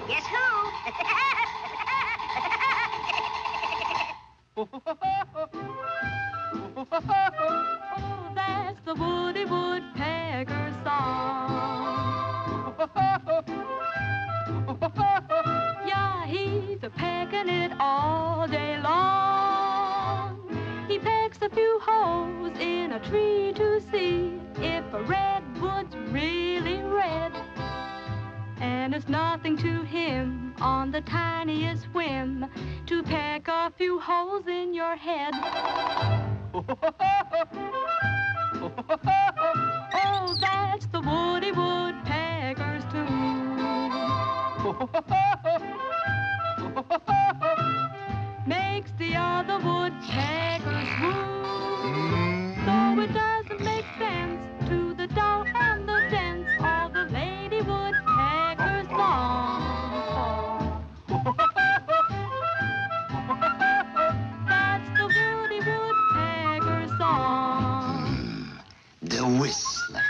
Guess who? Oh, that's the Woody Woodpecker song. Yeah, he's a-pecking it all day long. He pecks a few holes in a tree to see if a redwood's really red. And it's nothing to him on the tiniest whim to peck a few holes in your head. Oh, that's the Woody Woodpecker's tune. Makes the other woodpeckers woo. Though it doesn't make sense to the dull and the dense, all the lady woodpeckers long for. That's the Woody Woodpecker song. The Whistler.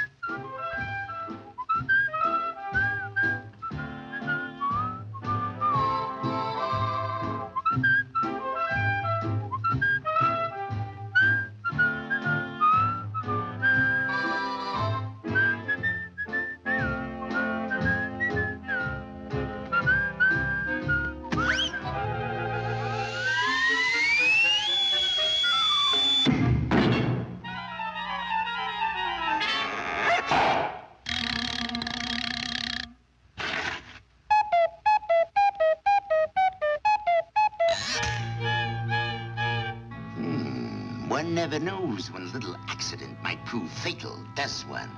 One never knows when a little accident might prove fatal, does one?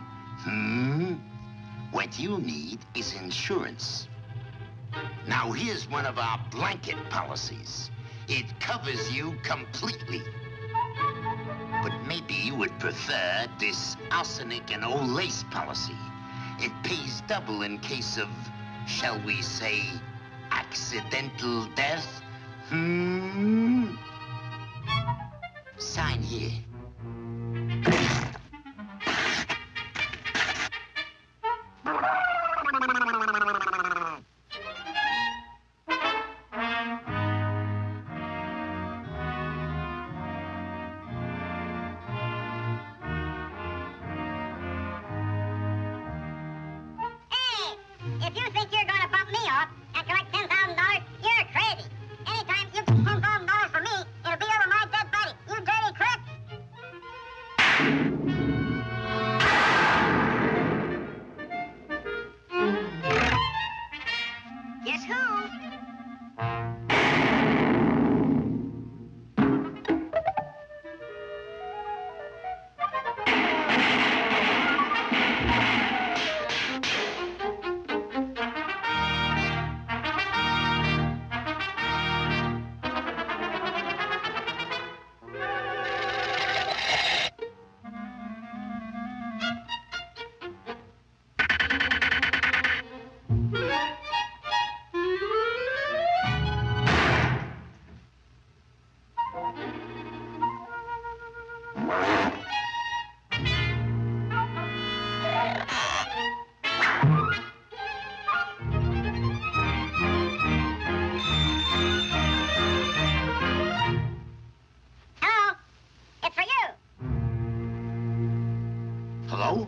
What you need is insurance. Now, here's one of our blanket policies. It covers you completely. But maybe you would prefer this arsenic and old lace policy. It pays double in case of, shall we say, accidental death? Sign here. If you think you're going to bump me off and collect $10,000, you're crazy. Anytime you get $10,000 from me, it'll be over my dead body. You dirty crook. Guess who? Hello? It's for you. Hello?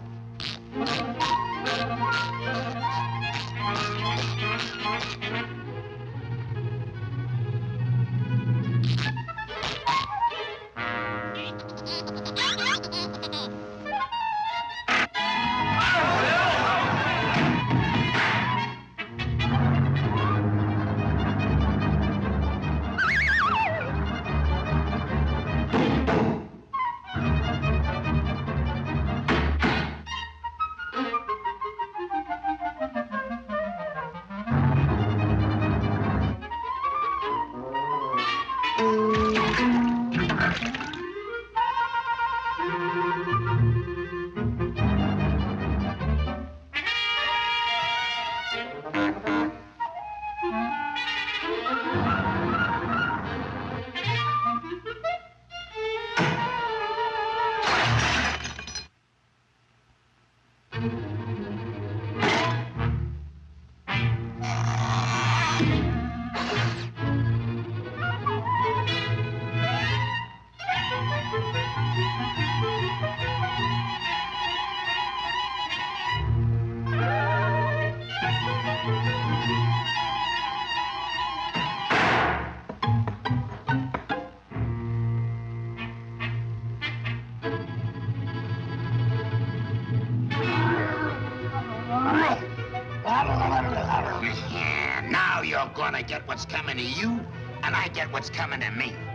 you're gonna get what's coming to you, and I get what's coming to me.